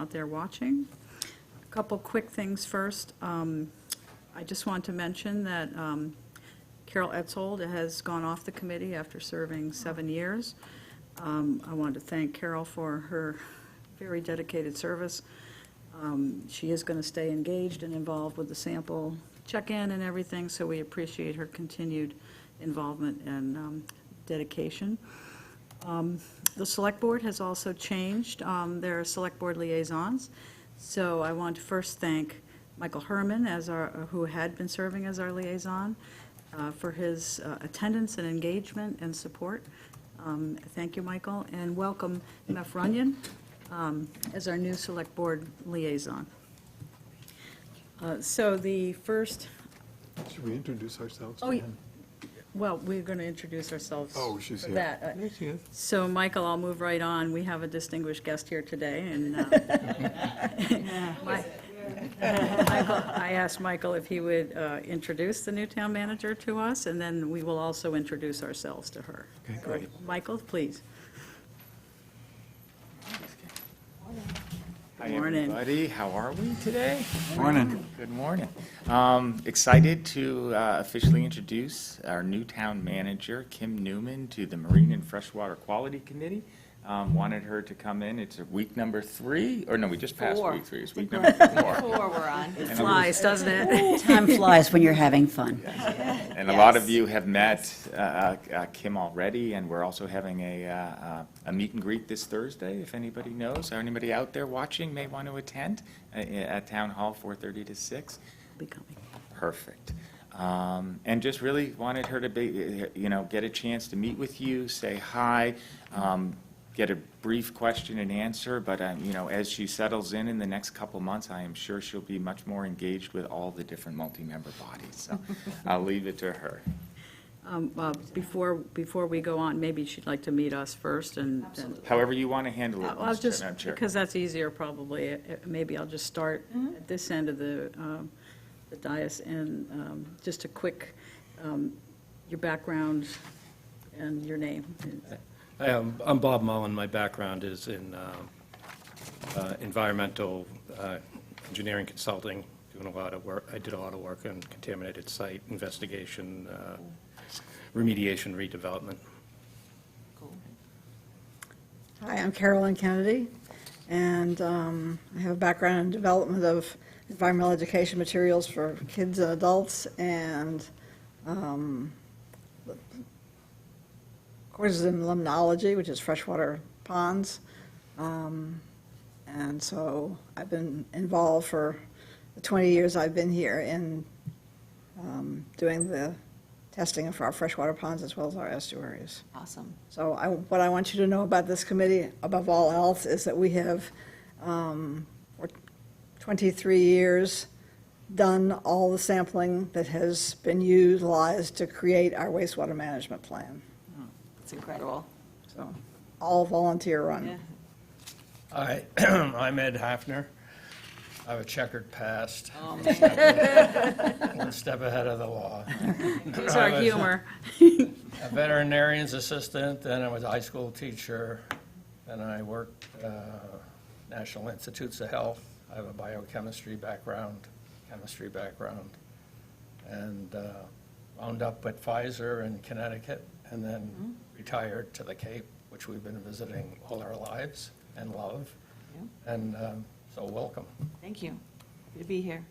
out there watching. A couple quick things first. I just want to mention that Carol Etzold has gone off the committee after serving 7 years. I want to thank Carol for her very dedicated service. She is going to stay engaged and involved with the sample check-in and everything, so we appreciate her continued involvement and dedication. The Select Board has also changed their Select Board liaisons, so I want to first thank Michael Herman, who had been serving as our liaison, for his attendance and engagement and support. Thank you, Michael, and welcome Meph Runyon as our new Select Board liaison. So the first... Should we introduce ourselves? Oh, well, we're going to introduce ourselves Oh, she's for here. that. There she is. So, Michael, I'll move right on. We have a distinguished guest here today, and Michael, I asked Michael if he would introduce the new town manager to us, and then we will also introduce ourselves to her. Okay, So, great. Michael, please. Hi, Morning. everybody. How are we today? Morning. Good morning. Excited to officially introduce our new town manager, Kim Newman, to the Marine and Freshwater Quality Committee. Wanted her to come in. It's week number 3, or no, we just passed 4. week 3. It's week number 4. 4 we're on. It flies, doesn't it? Time flies when you're having fun. And a lot of you have met Kim already, and we're also having a meet and greet this Thursday, if anybody knows, or anybody out there watching may want to attend at Town Hall, 4:30 to 6. Be coming. Perfect. And just really wanted her to be, get a chance to meet with you, say hi, get a brief question and answer, but, as she settles in the next couple months, I am sure she'll be much more engaged with all the different multi-member bodies. So I'll leave it to her. Before we go on, maybe she'd like to meet us first, and However you want to handle it, I'll just, Madam Chair. because that's easier probably, maybe I'll just start at this end of the dais, and just a quick, your background and your name. I'm Bob Mullen. My background is in environmental engineering consulting, doing a lot of work. I did a lot of work on contaminated site investigation, remediation, redevelopment. Hi, I'm Carolyn Kennedy, and I have a background in development of environmental education materials for kids and adults, and courses in limnology, which is freshwater ponds. And so I've been involved for the 20 years I've been here in doing the testing of our freshwater ponds as well as our estuaries. Awesome. So what I want you to know about this committee, above all else, is that we have, for 23 years, done all the sampling that has been utilized to create our wastewater management plan. It's incredible. So, all volunteer run. Yeah. Hi, I'm Ed Hafner. I have a checkered past, Oh, one step ahead of the law. Here's our humor. A veterinarian's assistant, then I was a high school teacher, then I worked National Institutes of Health. I have a biochemistry background, chemistry background, and wound up at Pfizer in Connecticut, and then retired to the Cape, which we've been visiting all our lives and love. Yeah. And so welcome. Thank you. Good to be here.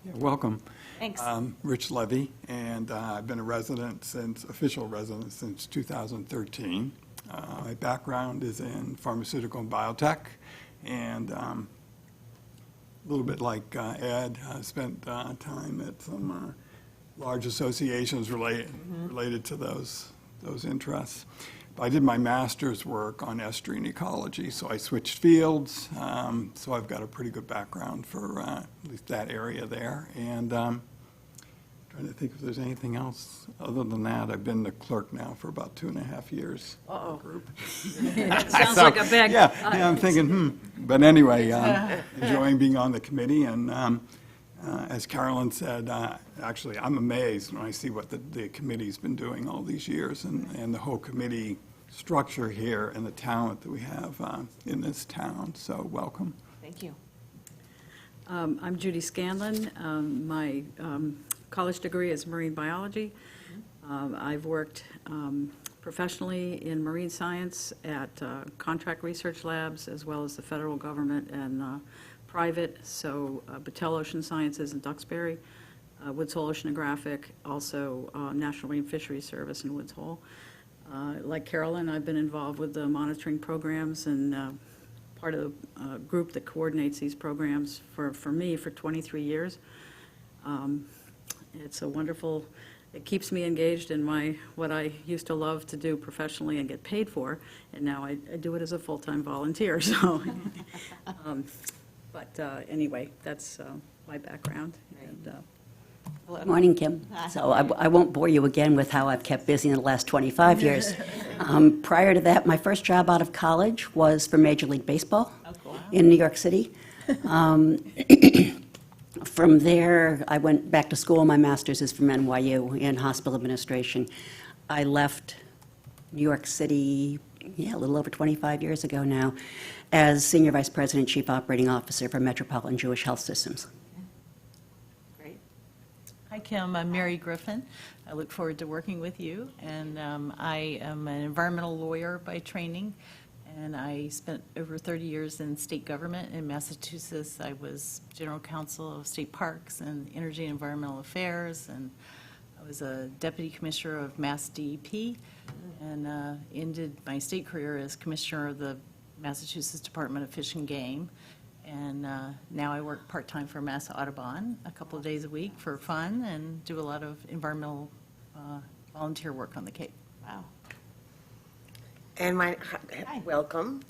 Yeah, welcome. Thanks. Rich Levy, and I've been official resident since 2013. My background is in pharmaceutical and biotech, and a little bit like Ed, I spent time at some large associations related to those interests. But I did my master's work on estuarine ecology, so I switched fields. So I've got a pretty good background for at least that area there. And trying to think if there's anything else other than that. I've been the clerk now for about 2.5 years. Uh-oh. Group. Sounds like a big... Yeah, I'm thinking, But anyway, enjoying being on the committee, and as Carolyn said, actually, I'm amazed when I see what the committee's been doing all these years, and the whole committee structure here and the talent that we have in this town. So welcome. Thank you. I'm Judy Scanlon. My college degree is marine biology. I've worked professionally in marine science at contract research labs, as well as the federal government and private, so Battelle Ocean Sciences in Duxbury, Woods Hole Oceanographic, also National Marine Fisheries Service in Woods Hole. Like Carolyn, I've been involved with the monitoring programs and part of the group that coordinates these programs for me for 23 years. It's a wonderful, it keeps me engaged in what I used to love to do professionally and get paid for, and now I do it as a full-time volunteer, so. But anyway, that's my background. And, Good morning, Kim. So I won't bore you again with how I've kept busy in the last 25 years. Prior to that, my first job out of college was for Major League Baseball in New York City. From there, I went back to school. My master's is from NYU in hospital administration. I left New York City, a little over 25 years ago now, as Senior Vice President, Chief Operating Officer for Metropolitan Jewish Health Systems. Great. Hi, Kim. I'm Mary Griffin. I look forward to working with you. And I am an environmental lawyer by training, and I spent over 30 years in state government in Massachusetts. I was general counsel of state parks and energy and environmental affairs, and I was a deputy commissioner of Mass DEP, and ended my state career as commissioner of the Massachusetts Department of Fish and Game. And now I work part-time for Mass Audubon a couple of days a week for fun and do a lot of environmental volunteer work on the Cape. Wow. And welcome.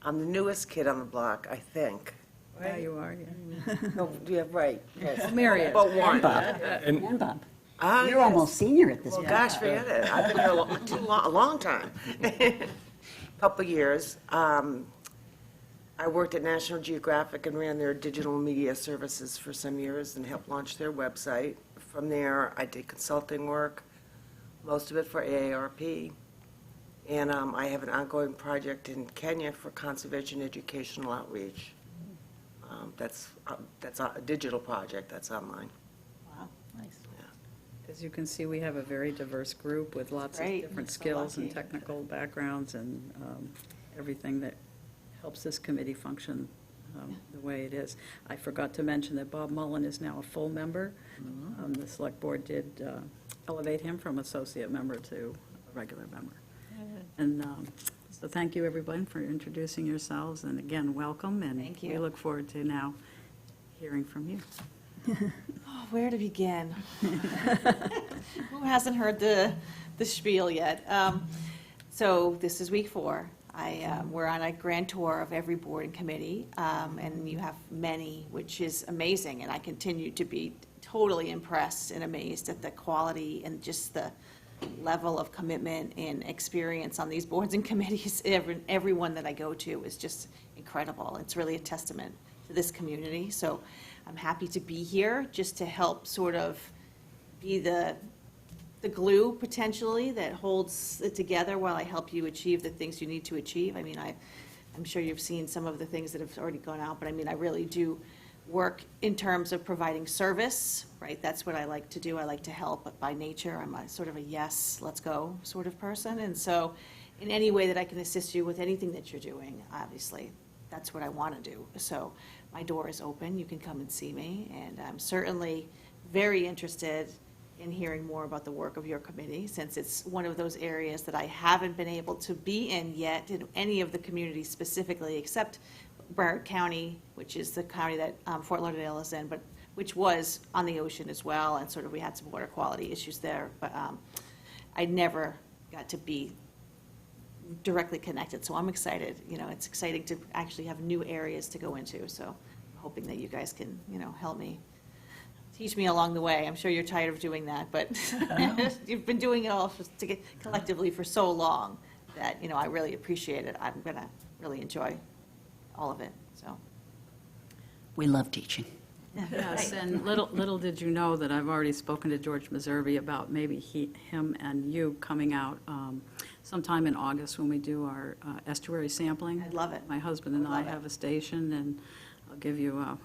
I'm the newest kid on the block, I think. there you are, yeah. No, yeah, right, yes. Mary is. But one. And Bob, Ah, you're yes. almost senior at this Well, point. gosh, forget it. I've been here a long time. Couple years. I worked at National Geographic and ran their digital media services for some years and helped launch their website. From there, I did consulting work, most of it for AARP. And I have an ongoing project in Kenya for conservation educational outreach. That's a digital project that's online. Wow. Nice. As you can see, we have a very diverse group with lots of Great. different So skills and lucky. technical backgrounds and everything that helps this committee function the way it is. I forgot to mention that Bob Mullen is now a full member. The select board did elevate him from associate member to a regular member. And so thank you, everyone, for introducing yourselves, and again, welcome. Thank And we you. look forward to now hearing from you. Oh, where to begin? Who hasn't heard the spiel yet? So this is week 4. We're on a grand tour of every board and committee, and you have many, which is amazing. And I continue to be totally impressed and amazed at the quality and just the level of commitment and experience on these boards and committees. Everyone that I go to is just incredible. It's really a testament to this community. So I'm happy to be here just to help sort of be the glue potentially that holds it together while I help you achieve the things you need to achieve. I mean, I'm sure you've seen some of the things that have already gone out, but I mean, I really do work in terms of providing service, right? That's what I like to do. I like to help, but by nature, I'm a sort of a yes, let's go sort of person. And so in any way that I can assist you with anything that you're doing, obviously, that's what I want to do. So my door is open. You can come and see me. And I'm certainly very interested in hearing more about the work of your committee, since it's one of those areas that I haven't been able to be in yet in any of the communities specifically, except Broward County, which is the county that Fort Lauderdale is in, but which was on the ocean as well, and sort of we had some water quality issues there. But I never got to be directly connected, so I'm excited. You know, it's exciting to actually have new areas to go into. So I'm hoping that you guys can, help me. Teach me along the way. I'm sure you're tired of doing that, but you've been doing it all collectively for so long that, I really appreciate it. I'm going to really enjoy all of it, so. We love teaching. Yes, and little did you know that I've already spoken to George Meservey about maybe him and you coming out sometime in August when we do our estuary sampling. I'd love it. My husband and I Love it. have a station, and I'll give you a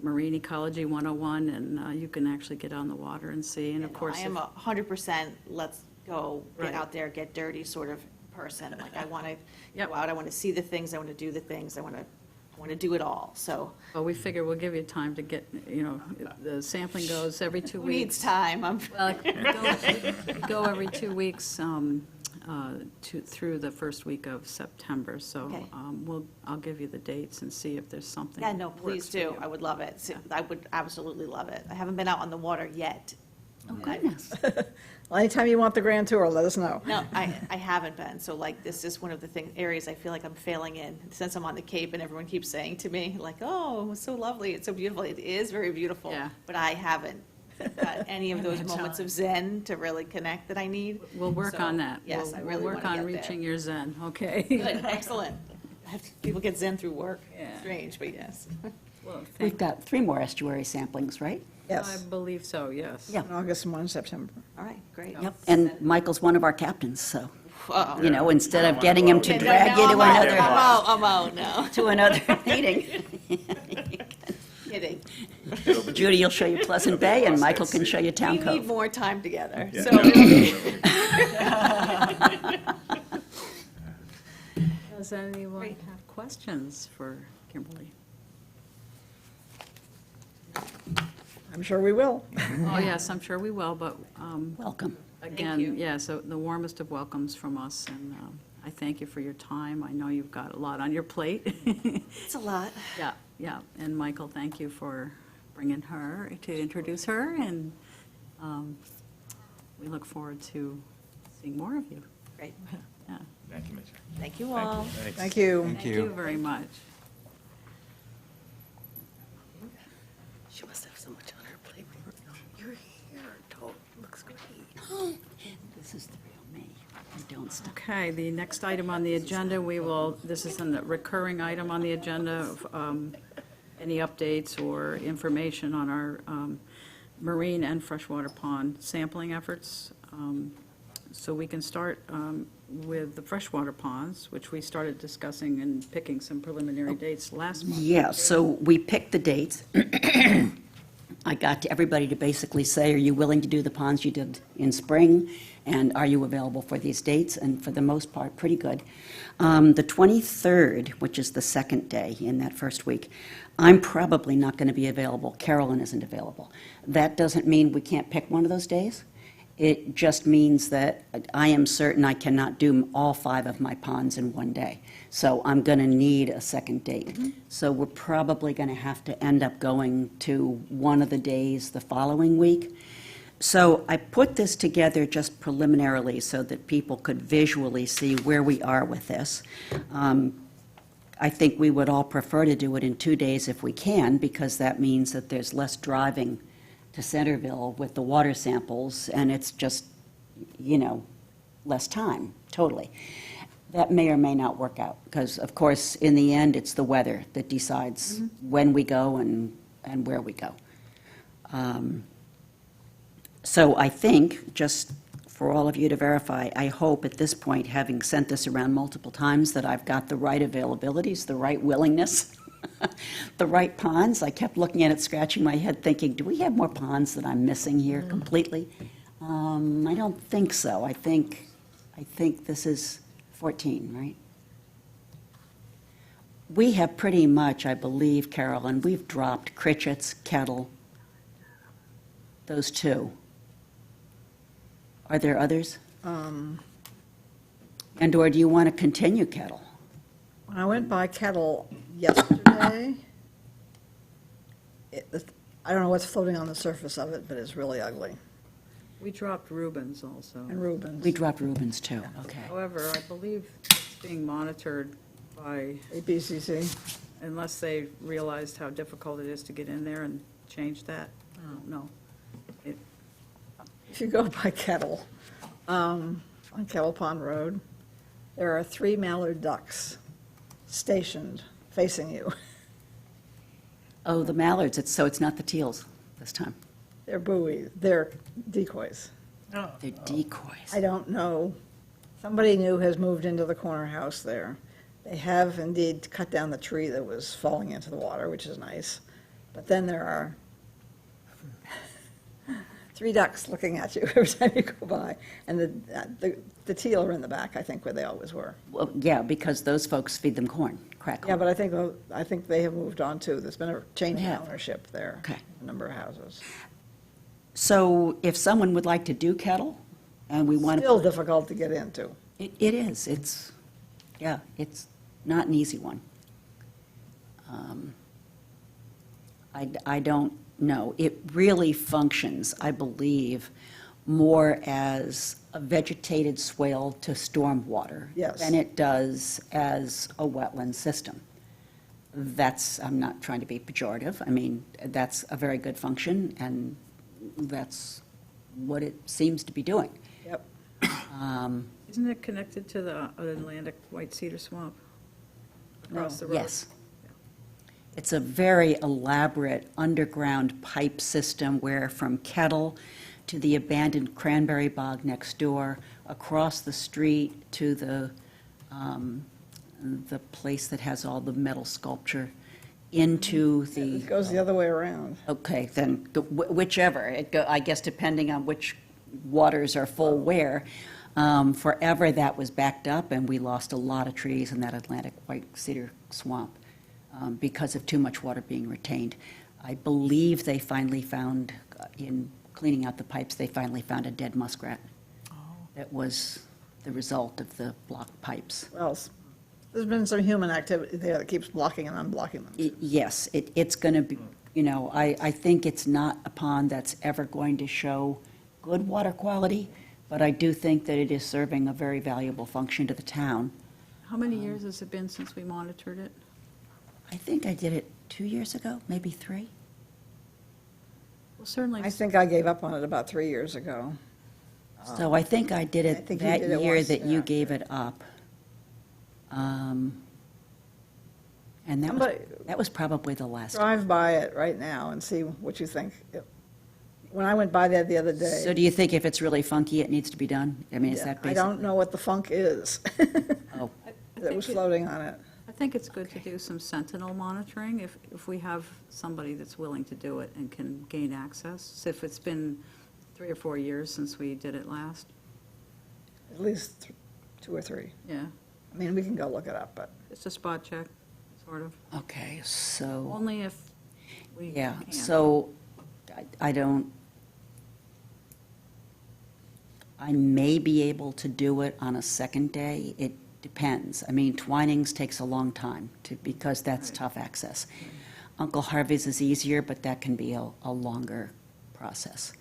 Marine Ecology 101, and you can actually get on the water and see, and of course. I am 100% let's go, get Right. out there, get dirty sort of person. Like, I want to Yep. go out, I want to see the things, I want to do the things, I want to do it all, so. Well, we figure we'll give you time to get, the sampling goes every 2 Who needs weeks. time? Well, go every 2 weeks through the first week of September, so Okay. I'll give you the dates and see if there's something. Yeah, no, that please works for do. you. I would love it. I would absolutely love it. I haven't been out on the water yet. Oh, And I- goodness. Well, anytime you want the grand tour, let us know. No, I haven't been, so like, this is one of the areas I feel like I'm failing in, since I'm on the Cape and everyone keeps saying to me, like, oh, it's so lovely, it's so beautiful, it is very beautiful. Yeah. But I haven't got any of those moments of zen to really connect that I need. We'll work So, on that. Yes, We'll- I really We'll want work to on get there. reaching your zen, okay? Good, excellent. People get zen through work, Yeah. strange, but yes. Well, We've got 3 more estuary samplings, right? I Yes, believe so, yes. Yeah. in August and 1 in September. All right, great. Yep, and Michael's one of our captains, so, Uh-oh. you know, instead of getting him to Okay, no, drag no, you to I'm out, another, I'm out, no, to another meeting. kidding. Judy will show you Pleasant Bay, and Michael can show you Town We need Cove. more time together, Yeah. so. Does anyone Great. have questions for Kimberly? I'm sure we will. Oh, yes, I'm sure we will, but Welcome. you. again, yeah, so the warmest of welcomes from us, and I thank you for your time. I know you've got a lot on your plate. It's a lot. Yeah, yeah, and Michael, thank you for bringing her, to introduce her, and we look forward to seeing more of you. Great. Yeah. Thank you, Mitch. Thank you all. Thank you. Thank you very much. She must have so much on her plate. Your hair, looks great. This is the real me. I don't stop. Okay, the next item on the agenda, this is a recurring item on the agenda of any updates or information on our marine and freshwater pond sampling efforts. So we can start with the freshwater ponds, which we started discussing and picking some preliminary dates last month. Yeah, so we picked the dates. I got to everybody to basically say, are you willing to do the ponds you did in spring? And are you available for these dates? And for the most part, pretty good. The 23rd, which is the second day in that first week, I'm probably not going to be available. Carolyn isn't available. That doesn't mean we can't pick one of those days. It just means that I am certain I cannot do all 5 of my ponds in one day. So I'm going to need a second date. So we're probably going to have to end up going to one of the days the following week. So I put this together just preliminarily so that people could visually see where we are with this. I think we would all prefer to do it in 2 days if we can, because that means that there's less driving to Centerville with the water samples, and it's just, less time, totally. That may or may not work out, because, of course, in the end, it's the weather that decides when we go and where we go. So I think, just for all of you to verify, I hope at this point, having sent this around multiple times, that I've got the right availabilities, the right willingness, the right ponds. I kept looking at it, scratching my head, thinking, do we have more ponds that I'm missing here completely? I don't think so. I think this is 14, right? We have pretty much, I believe, Carolyn, we've dropped Critchett's, Kettle, those 2. Are there others? And/or do you want to continue Kettle? When I went by Kettle yesterday, I don't know what's floating on the surface of it, but it's really ugly. We dropped Rubens also. And Rubens. We dropped Rubens, too, okay. However, I believe it's being monitored by, ABCC. unless they realized how difficult it is to get in there and change that, I don't know. If you go by Kettle, on Kettle Pond Road, there are 3 mallard ducks stationed facing you. Oh, the mallards, so it's not the teals this time. They're buoys, they're decoys. Oh. They're decoys. I don't know. Somebody new has moved into the corner house there. They have indeed cut down the tree that was falling into the water, which is nice. But then there are 3 ducks looking at you every time you go by. And the teal are in the back, I think, where they always were. Well, yeah, because those folks feed them corn, crackle. Yeah, but I think they have moved on too. There's been a change in They have. ownership there. Okay. A number of houses. So if someone would like to do kettle, and we want to. Still difficult to get into. It is, it's not an easy one. I don't know. It really functions, I believe, more as a vegetated swale to storm water. Yes. Than it does as a wetland system. I'm not trying to be pejorative, I mean, that's a very good function, and that's what it seems to be doing. Yep. Isn't it connected to the Atlantic White Cedar Swamp across the road? Yes. It's a very elaborate underground pipe system where from Kettle to the abandoned cranberry bog next door, across the street to the place that has all the metal sculpture, into the. It goes the other way around. Okay, then whichever, I guess depending on which waters are full where. Forever that was backed up, and we lost a lot of trees in that Atlantic White Cedar Swamp because of too much water being retained. I believe they finally found, in cleaning out the pipes, they finally found a dead muskrat. That was the result of the blocked pipes. Well, there's been some human activity there that keeps blocking and unblocking them. Yes, it's going to be, I think it's not a pond that's ever going to show good water quality, but I do think that it is serving a very valuable function to the town. How many years has it been since we monitored it? I think I did it 2 years ago, maybe 3. Well, certainly. I think I gave up on it about 3 years ago. So I think I did I it think you that did it year once, that you yeah. gave it up. And Somebody- that was probably the last. Drive by it right now and see what you think. When I went by there the other day. So do you think if it's really funky, it needs to be done? I mean, is that I basically? don't know what the funk is Oh, that was floating on it. I think it's good to do some sentinel monitoring if we have somebody that's willing to do it and can gain access. So if it's been 3 or 4 years since we did it last, At least 2 or 3. yeah, I mean, we can go look it up, but it's a spot check, sort of. okay, so, Only if we yeah, can. so I may be able to do it on a second day. It depends. I mean, Twinings takes a long time because that's Right. tough access. Uncle Harvey's is easier, but that can be a longer process.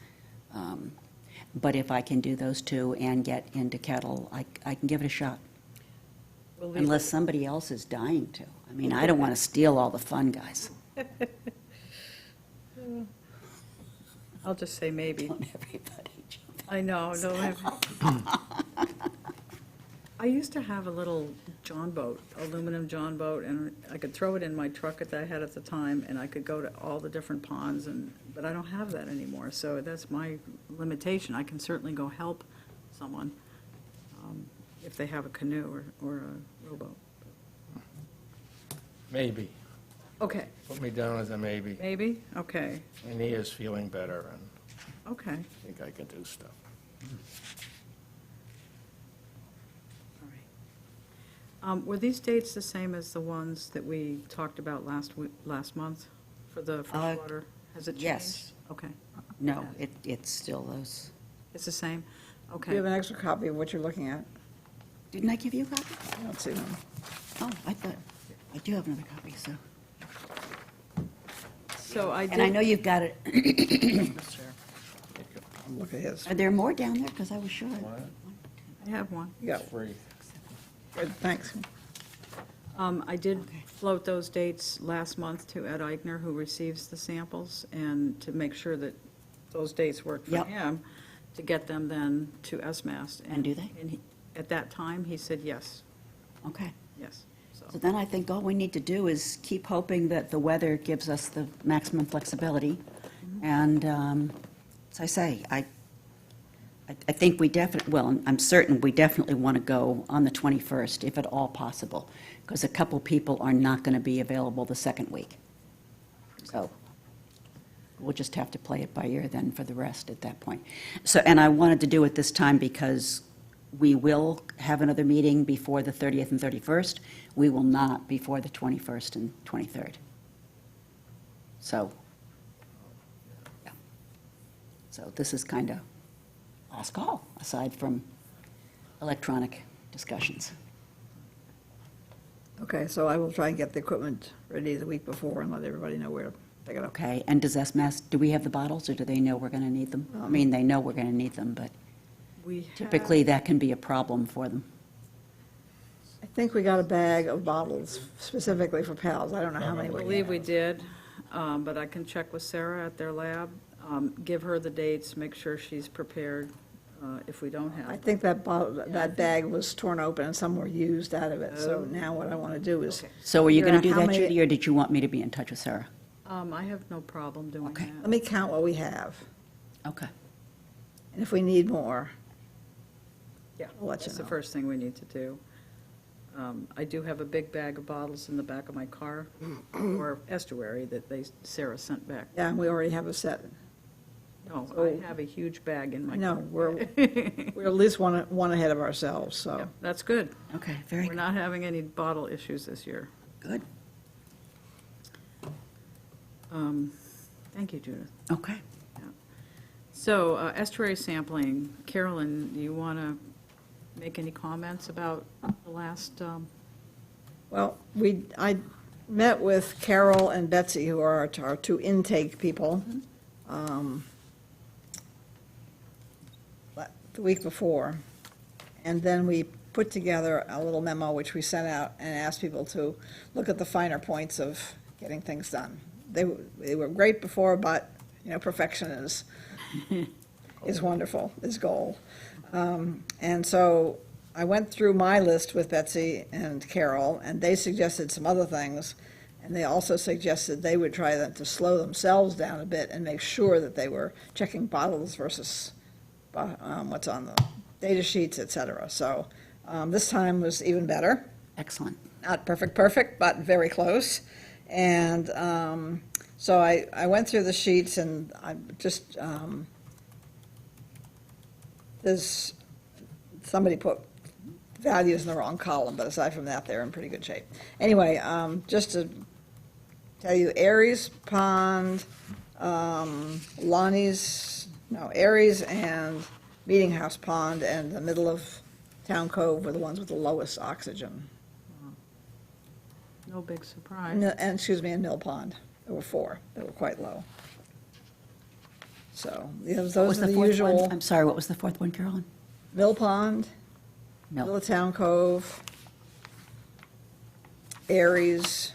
But if I can do those two and get into Kettle, I can give it a shot. We'll leave Unless it- somebody else is dying to. I mean, I don't want to steal all the fun, guys. I'll just say maybe. Don't everybody jump. I know, no. I used to have a little John boat, aluminum John boat, and I could throw it in my truck that I had at the time, and I could go to all the different ponds, but I don't have that anymore, so that's my limitation. I can certainly go help someone if they have a canoe or a rowboat. Maybe. Okay, Put me down as a maybe. maybe, okay, And he is feeling better, and okay, I think I can do stuff. all right. Were these dates the same as the ones that we talked about last month for the freshwater? Has it changed? yes. Okay, No, it's still those. it's the same? do you Okay. have an extra copy of what you're looking at? Didn't I give you a copy? I don't see one. Oh, I thought, I do have another copy, so. So I And I know did, you've got it. I'll look at his. Are there more down there? Because I was sure. I have one. You got it. Free. Good, thanks. I did Okay. float those dates last month to Ed Eichner, who receives the samples, and to make sure that those dates worked for Yep. him, to get them then to SMAST. And do they? At that time, he said yes, Okay. yes, so. So then I think all we need to do is keep hoping that the weather gives us the maximum flexibility. And as I say, I think we definitely, well, I'm certain we definitely want to go on the 21st, if at all possible, because a couple people are not going to be available the second week. So we'll just have to play it by ear then for the rest at that point. So, and I wanted to do it this time because we will have another meeting before the 30th and 31st. We will not before the 21st and 23rd. So, yeah. So this is kind of last call, aside from electronic discussions. Okay, so I will try and get the equipment ready the week before and let everybody know where to pick it up. Okay, and does SMAS, do we have the bottles, or do they know we're going to need them? I mean, they know we're going to need them, but We typically have- that can be a problem for them. I think we got a bag of bottles specifically for PALS. I don't know how many I we believe have. we did, but I can check with Sarah at their lab, give her the dates, make sure she's prepared if we don't have. I think that bottle, that bag was torn open and some were used out of it. So now what I want to do is, So are you going to Figure do out how that, many- Judy, or did you want me to be in touch with Sarah? I have no problem doing Okay. that. let me count what we have. Okay. And if we need more, Yeah, I'll let you that's the know. first thing we need to do. I do have a big bag of bottles in the back of my car, or estuary that Sarah sent back. yeah, and we already have a set. No, So- I have a huge bag in my I car. know, we're at least one ahead of ourselves, so. Yeah, that's good. Okay, very We're not having any bottle issues this year. good. Thank you, Judith. Okay. So estuary sampling, Carolyn, do you want to make any comments about the last, Well, I met with Carol and Betsy, who are our two intake people, the week before. And then we put together a little memo, which we sent out and asked people to look at the finer points of getting things done. They were great before, but, perfection is wonderful, is goal. And so I went through my list with Betsy and Carol, and they suggested some other things. And they also suggested they would try to slow themselves down a bit and make sure that they were checking bottles versus what's on the data sheets, et cetera. So this time was even better. Excellent. Not perfect, but very close. And so I went through the sheets, and I just, there's, somebody put values in the wrong column, but aside from that, they're in pretty good shape. Anyway, just to tell you, Aries Pond, Aries and Meeting House Pond and the middle of Town Cove were the ones with the lowest oxygen. no big surprise? And Mill Pond, there were 4 that were quite low. So, those What was are the the fourth usual. one? I'm sorry, what was the fourth one, Carolyn? Mill Pond, Middle No. of Town Cove, Aries,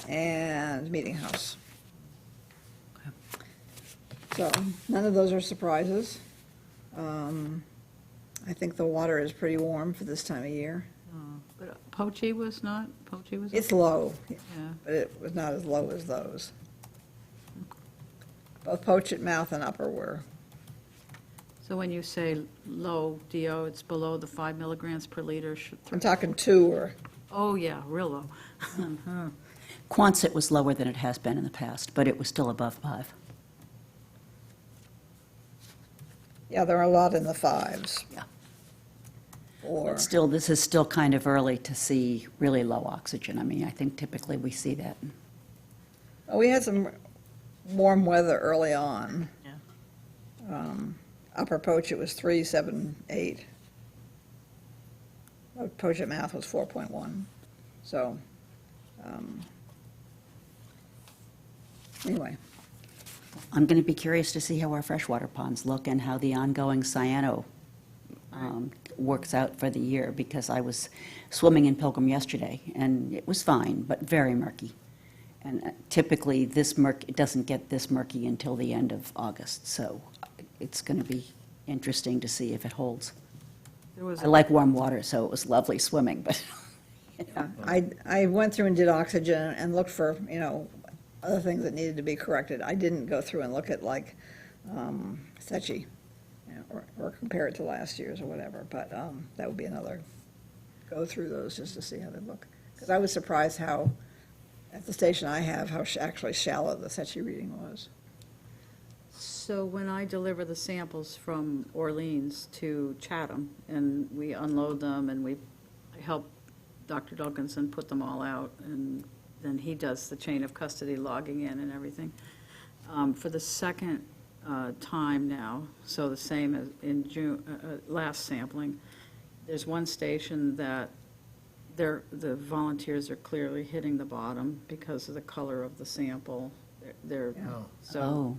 and Meeting House. So, none of those are surprises. I think the water is pretty warm for this time of year. But Poche was not, It's low, yeah. but it was not as low as those. Both Pochit Mouth and Upper were. So when you say low DO, it's below the 5 milligrams per liter? I'm talking 2 or, Oh, yeah, real low. Quonset was lower than it has been in the past, but it was still above 5. yeah, there are a lot in the 5s. Yeah. Or, But still, this is still kind of early to see really low oxygen. I mean, I think typically we see that. we had some warm weather early on. Yeah. Upper Pochit was 3.78. Pochit Mouth was 4.1. So, anyway, I'm going to be curious to see how our freshwater ponds look and how the ongoing cyano works out for the year, because I was swimming in Pilgrim yesterday, and it was fine, but very murky. And typically, it doesn't get this murky until the end of August, so it's going to be interesting to see if it holds. There was I like warm water, so it was lovely swimming, but Yeah, I went through and did oxygen and looked for, other things that needed to be corrected. I didn't go through and look at like Sechi, or compare it to last year's or whatever, but that would be another, go through those just to see how they look. Because I was surprised how, at the station I have, how actually shallow the Sechi reading was. So when I deliver the samples from Orleans to Chatham, and we unload them, and I help Dr. Duncanson put them all out, and then he does the chain of custody logging in and everything. For the second time now, so the same as in June, last sampling, there's one station that the volunteers are clearly hitting the bottom because of the color of the sample. So,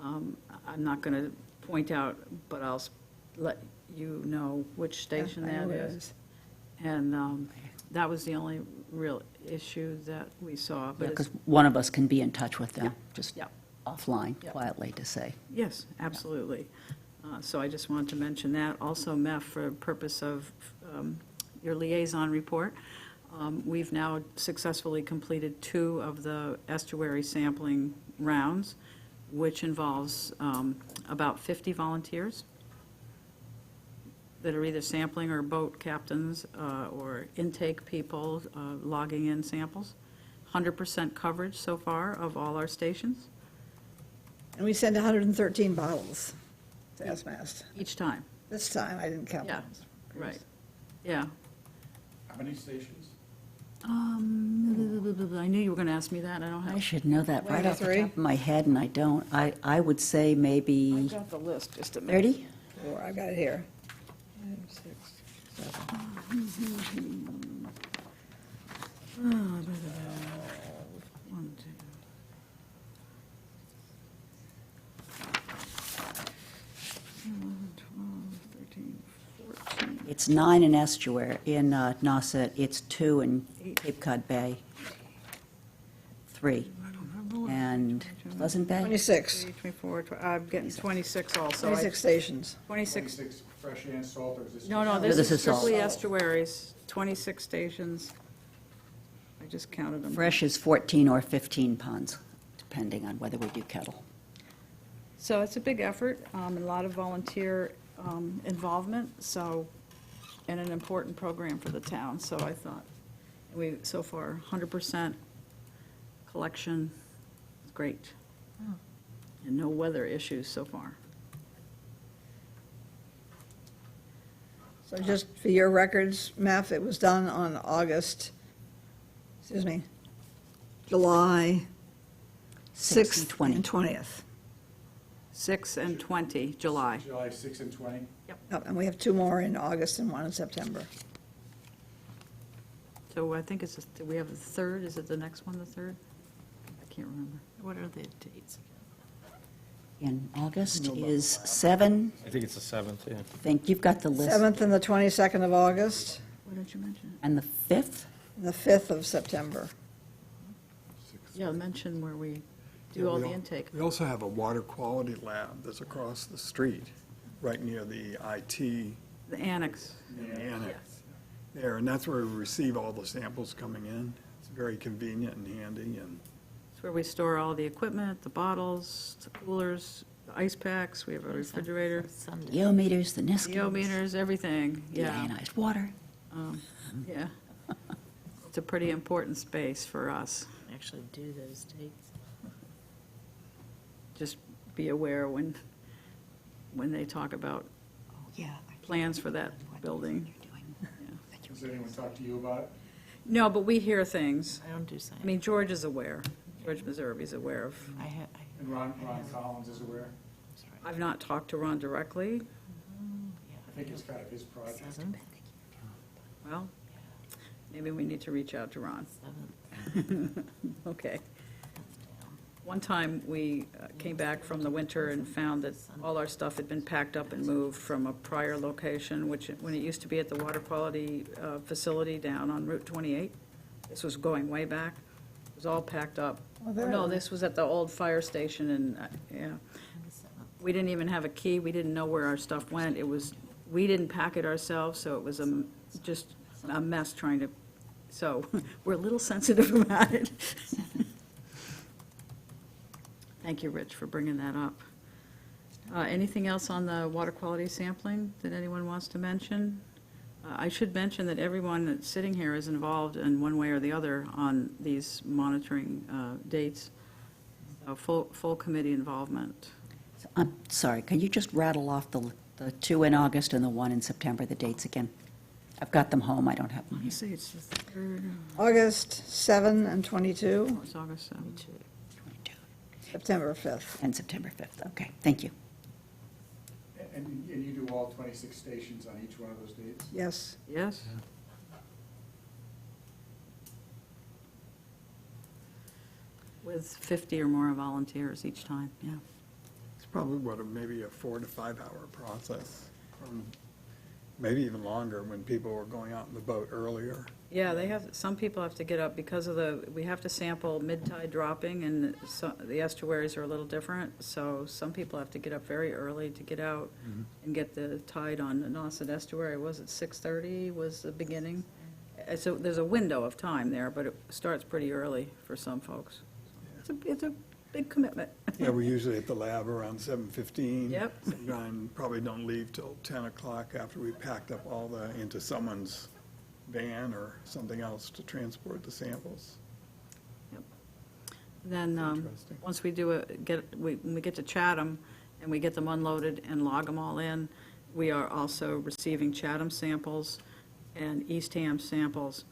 I'm not going to point out, but I'll let you know which station I know that it is. And that was the only real issue that we saw. But Because it's- one of us can be in touch with them, just Yeah. offline, Yeah. quietly to say. Yes, absolutely. So I just wanted to mention that. Also, Meph, for purpose of your liaison report, we've now successfully completed 2 of the estuary sampling rounds, which involves about 50 volunteers that are either sampling or boat captains or intake people logging in samples. 100% coverage so far of all our stations And we sent 113 bottles to SMAST. each time. This time, I didn't count Yeah, them. right. Yeah. How many stations? I knew you were going to ask me that. I don't I have. should know that right off the 23? top of my head, and I don't. I would say I maybe got the list, just a minute. 30? Four, I got it here. 5, 6, 7. 1, 2. It's 9 in estuary, in Nauset. It's 2 in Cape Cod Bay. 3. And Pleasant Bay? 26, 24, I'm getting 26 also. 26 stations. 26, 26 fresh and salt, or is this? no, no, This this is is strictly salt. estuaries, 26 stations. I just counted them. Fresh is 14 or 15 ponds, depending on whether we do kettle. So it's a big effort, a lot of volunteer involvement, so, and an important program for the town, so I thought, we, so far, 100% collection, great. And no weather issues so far. So just for your records, Meph, it was done on July 6th and 20th. 6 and 20, July. July 6 and 20? Yep, and we have 2 more in August and 1 in September. So I think it's, we have the 3rd, is it the next one, the 3rd? I can't remember. What are the dates? In August is 7. I think it's the 7th, yeah. I think you've got the list. 7th and the 22nd of August, What did you mention? And the 5th? and the 5th of September. Yeah, mention where we Yeah, do all we the al- intake. We also have a water quality lab that's across the street, right near the IT The annex. annex there, and that's where we receive all the samples coming in. It's very convenient and handy, and It's where we store all the equipment, the bottles, the coolers, the ice packs, we have a refrigerator, Sunday. Geometers, the Niskins. geometers, everything, yeah. Ionized water. Yeah. It's a pretty important space for us. Actually do those dates. Just be aware when they talk about Yeah. plans for that building. Has anyone talked to you about it? No, but we hear things. I don't do science. I mean, George is aware. George Meserve is aware of. And Ron Collins is aware? I've not talked to Ron directly. I think it's kind of his project. Well, maybe we need to reach out to Ron. Okay. One time, we came back from the winter and found that all our stuff had been packed up and moved from a prior location, which, when it used to be at the water quality facility down on Route 28. This was going way back. It was all packed up. Oh, there. No, this was at the old fire station, and, yeah. We didn't even have a key. We didn't know where our stuff went. It was, we didn't pack it ourselves, so it was just a mess trying to So we're a little sensitive about it. Thank you, Rich, for bringing that up. Anything else on the water quality sampling that anyone wants to mention? I should mention that everyone that's sitting here is involved in one way or the other on these monitoring dates. So full committee involvement. I'm sorry, can you just rattle off the two in August and the one in September, the dates again? I've got them home, I don't have them Let me here. see, it's the third, August 7 and 22, oh, it's August 7th. 22 September 5th. and September 5th, okay, thank you. And you do all 26 stations on each one of those dates? Yes. Yes? With 50 or more volunteers each time, yeah. It's probably maybe a 4 to 5 hour process, maybe even longer when people were going out in the boat earlier. Yeah, some people have to get up because of we have to sample mid-tide dropping, and the estuaries are a little different, so some people have to get up very early to get out and get the tide on the Nauset estuary. Was it 6:30 was the beginning? So there's a window of time there, but it starts pretty early for some folks. It's a big commitment. Yeah, we're usually at the lab around 7:15. Yep. And probably don't leave till 10 o'clock after we packed up into someone's van or something else to transport the samples. Then, Interesting. once we when we get to Chatham and we get them unloaded and log them all in, we are also receiving Chatham samples and Eastham samples,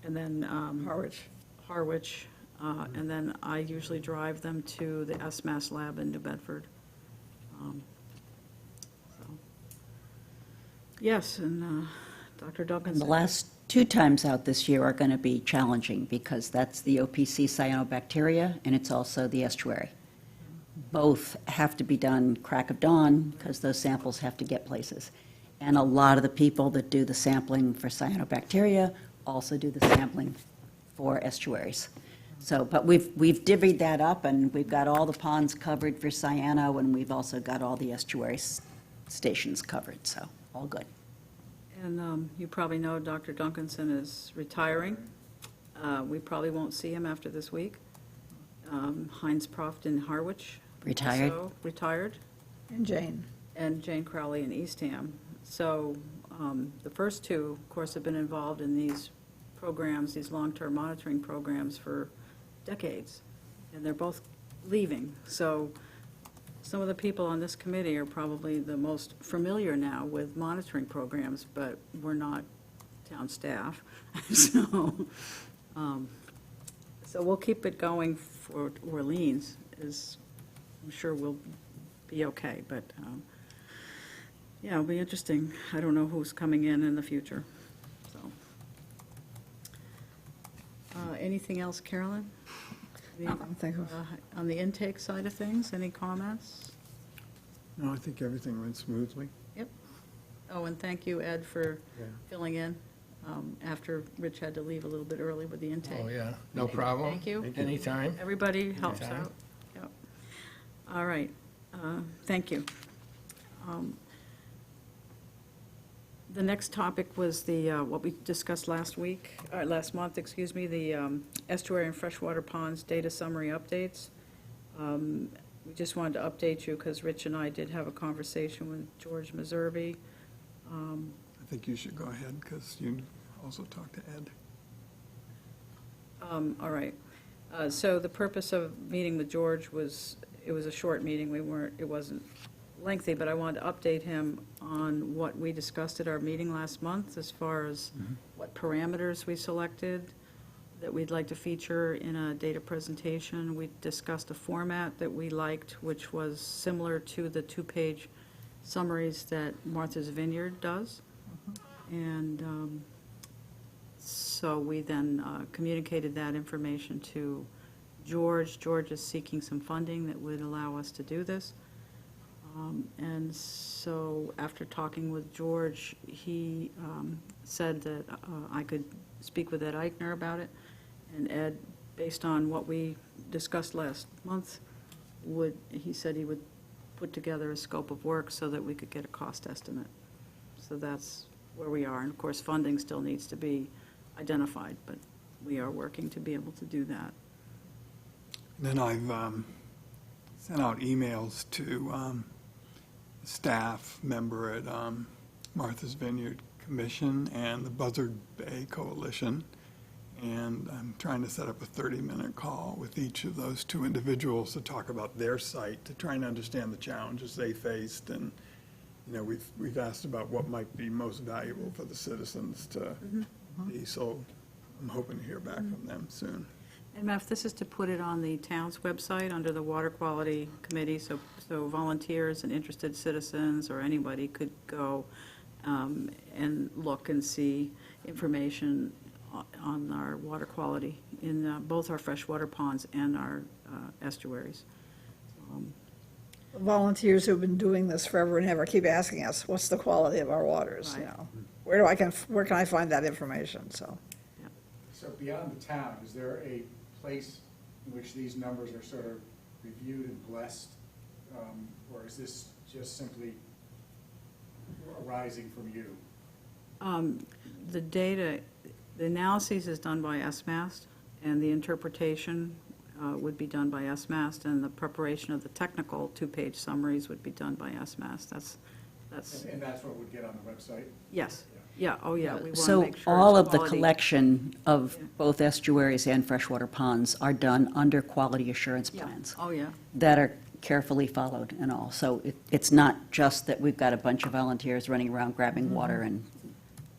and then Harwich, and then I usually drive them to the SMAS lab in New Bedford. So. Yes, and Dr. Duncan. And the last two times out this year are going to be challenging because that's the OPC cyanobacteria and it's also the estuary. Both have to be done crack of dawn because those samples have to get places. And a lot of the people that do the sampling for cyanobacteria also do the sampling for estuaries. So, but we've divvied that up and we've got all the ponds covered for cyano and we've also got all the estuary stations covered, so all good. And you probably know Dr. Duncanson is retiring. We probably won't see him after this week. Heinz Proft in Harwich. Retired. also retired. And Jane. And Jane Crowley in Eastham. So the first two, of course, have been involved in these programs, these long-term monitoring programs for decades, and they're both leaving. So some of the people on this committee are probably the most familiar now with monitoring programs, but we're not town staff. So we'll keep it going for Orleans, I'm sure we'll be okay, but yeah, it'll be interesting. I don't know who's coming in the future, so. Anything else, Carolyn? I don't think of. On the intake side of things, any comments? No, I think everything went smoothly. Yep. Oh, and thank you, Ed, for Yeah. filling in after Rich had to leave a little bit early with the intake. Oh, yeah, no problem. Thank you. Anytime. Everybody helps Anytime. out. Yep. All right, thank you. The next topic was what we discussed last month, the estuary and freshwater ponds data summary updates. We just wanted to update you because Rich and I did have a conversation with George Meservey. I think you should go ahead because you also talked to Ed. All right. So the purpose of meeting with George was, it was a short meeting. It wasn't lengthy, but I wanted to update him on what we discussed at our meeting last month as far as what parameters we selected that we'd like to feature in a data presentation. We discussed a format that we liked, which was similar to the two-page summaries that Martha's Vineyard does. And so we then communicated that information to George. George is seeking some funding that would allow us to do this. And so after talking with George, he said that I could speak with Ed Eichner about it. And Ed, based on what we discussed last month, he said he would put together a scope of work so that we could get a cost estimate. So that's where we are. And of course, funding still needs to be identified, but we are working to be able to do that. Then I've sent out emails to staff member at Martha's Vineyard Commission and the Buzzard Bay Coalition, and I'm trying to set up a 30-minute call with each of those two individuals to talk about their site, to try and understand the challenges they faced, and, you know, we've asked about what might be most valuable for the citizens to be, so I'm hoping to hear back from them soon. And Meph, this is to put it on the town's website under the Water Quality Committee, so volunteers and interested citizens or anybody could go and look and see information on our water quality in both our freshwater ponds and our estuaries. Volunteers who've been doing this forever and ever keep asking us, what's the quality of our waters, you Right. know? Where can I find that information, so. So beyond the town, is there a place in which these numbers are sort of reviewed and blessed? Or is this just simply arising from you? The data, the analysis is done by SMAST, and the interpretation would be done by SMAST, and the preparation of the technical two-page summaries would be done by SMAST. That's, And that's what would get on the website? yes, yeah, oh yeah, we want to So make sure all it's of the quality. collection of both estuaries and freshwater ponds are done under quality assurance Yeah. plans Oh, yeah. that are carefully followed and all. So it's not just that we've got a bunch of volunteers running around grabbing water and,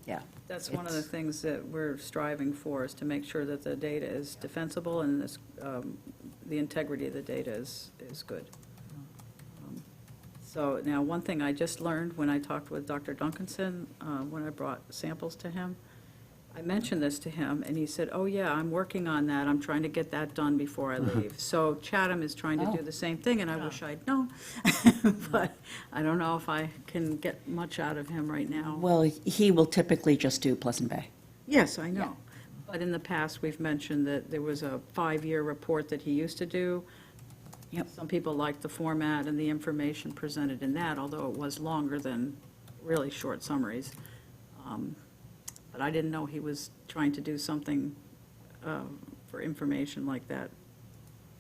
yeah. That's one of the It's- things that we're striving for, is to make sure that the data is defensible and this, the integrity of the data is good. So now, one thing I just learned when I talked with Dr. Duncanson, when I brought samples to him, I mentioned this to him, and he said, oh, yeah, I'm working on that, I'm trying to get that done before I leave. So Chatham is trying to do Oh. the same thing, and I wish I'd known. But I don't know if I can get much out of him right now. Well, he will typically just do Pleasant Bay. Yes, I know. But in the past, we've mentioned that there was a 5-year report that he used to do. Yep. Some people liked the format and the information presented in that, although it was longer than really short summaries. But I didn't know he was trying to do something for information like that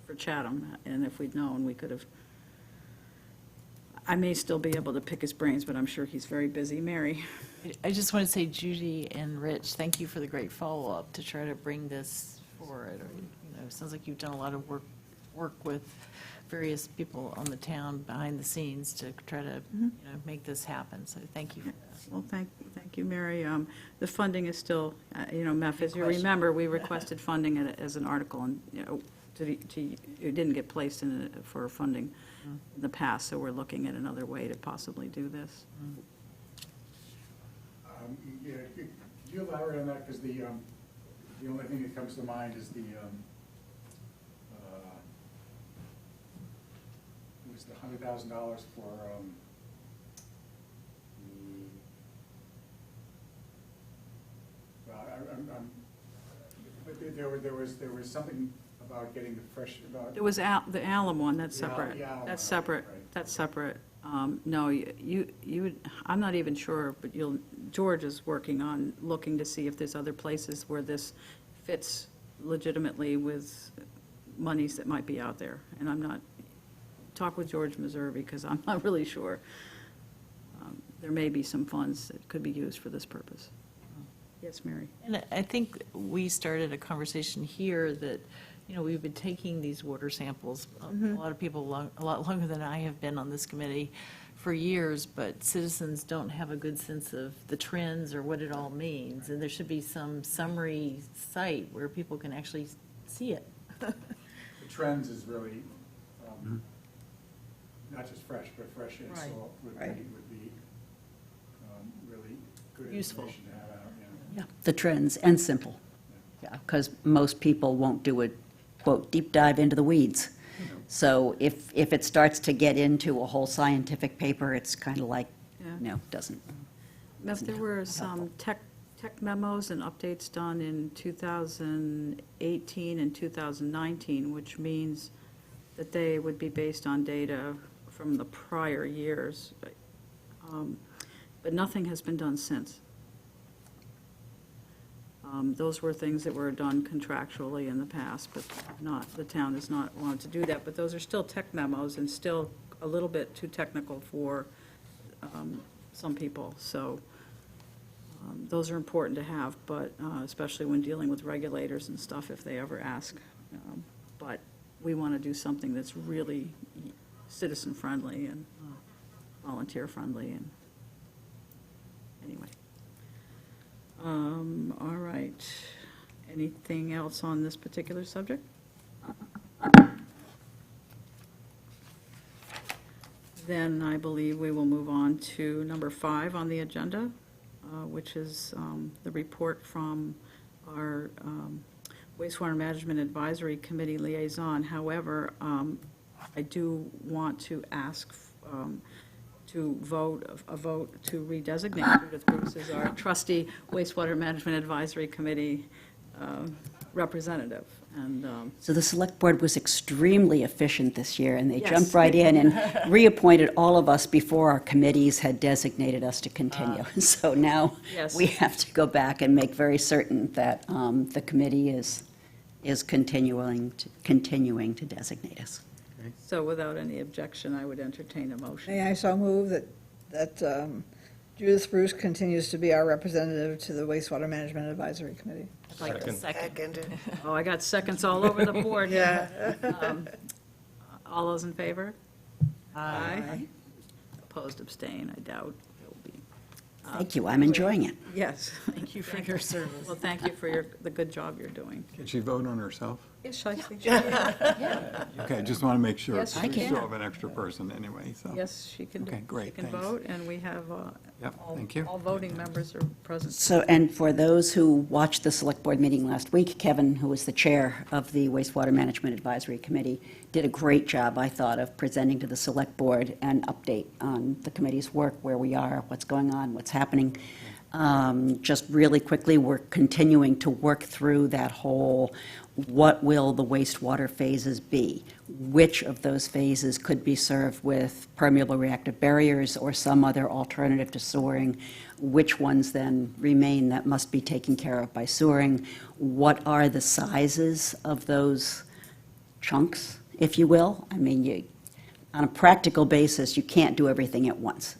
for Chatham, and if we'd known, we could have. I may still be able to pick his brains, but I'm sure he's very busy. Mary? I just want to say, Judy and Rich, thank you for the great follow-up to try to bring this forward. You know, it sounds like you've done a lot of work with various people on the town behind the scenes to try to, you know, make this happen. So thank you for that. Well, thank you, Mary. The funding is still, Meph, as you question. remember, we requested funding as an article, and, it didn't get placed for funding in the past, so we're looking at another way to possibly do this. Yeah, could you elaborate on that? Because the only thing that comes to mind is it was the $100,000 for but there was something about getting the fresh, about. There was the alum one, that's The separate. alum That's one, separate, right. that's separate. No, I'm not even sure, but George is working on looking to see if there's other places where this fits legitimately with monies that might be out there. And I'm not, talk with George Meserve, because I'm not really sure. There may be some funds that could be used for this purpose. Yes, Mary? And I think we started a conversation here that, you know, we've been taking these water samples, a lot of people, a lot longer than I have been on this committee for years, but citizens don't have a good sense of the trends or what it all means. And there should be some summary site where people can actually see it. The trends is really, not just fresh, but fresh and Right. salt would Right. be really good Useful. information to have out, yeah. Yeah, the trends, and simple. Yeah, because most people won't do a, quote, deep dive into the weeds. So if it starts to get into a whole scientific paper, it's kind of like, Yeah. doesn't. Meph, there were some tech memos and updates done in 2018 and 2019, which means that they would be based on data from the prior years. But nothing has been done since. Those were things that were done contractually in the past, but the town has not wanted to do that. But those are still tech memos and still a little bit too technical for some people. So those are important to have, but especially when dealing with regulators and stuff, if they ever ask. But we want to do something that's really citizen-friendly and volunteer-friendly, and anyway. All right. Anything else on this particular subject? Then I believe we will move on to number 5 on the agenda, which is the report from our wastewater management advisory committee liaison. However, I do want to ask to vote to redesignate Judith Bruce as our trustee wastewater management advisory committee representative. And So the Select Board was extremely efficient this year, and they Yes. jumped right in and reappointed all of us before our committees had designated us to continue. So now Yes. we have to go back and make very certain that the committee is continuing to designate us. so without any objection, I would entertain a motion. May I so move that Judith Bruce continues to be our representative to the Wastewater Management Advisory Committee? I'd like to second. Second. Oh, I got seconds all over the board. Yeah. All those in favor? Aye. Opposed, abstain, I doubt it will be. Thank you, I'm enjoying it. Yes. Thank you for your service. Well, thank you for the good job you're doing. Can she vote on herself? Yes, I think Okay, just want to make sure. Yes, We she can. still have an extra person anyway, so. Yes, she can. Okay, great, She can thanks. vote, and we have Yep, all thank you. all voting members are present. So, and for those who watched the Select Board meeting last week, Kevin, who was the chair of the Wastewater Management Advisory Committee, did a great job, I thought, of presenting to the Select Board an update on the committee's work, where we are, what's going on, what's happening. Just really quickly, we're continuing to work through that whole, what will the wastewater phases be? Which of those phases could be served with permeable reactive barriers or some other alternative to sewering? Which ones then remain that must be taken care of by sewering? What are the sizes of those chunks, if you will? I mean, on a practical basis, you can't do everything at once,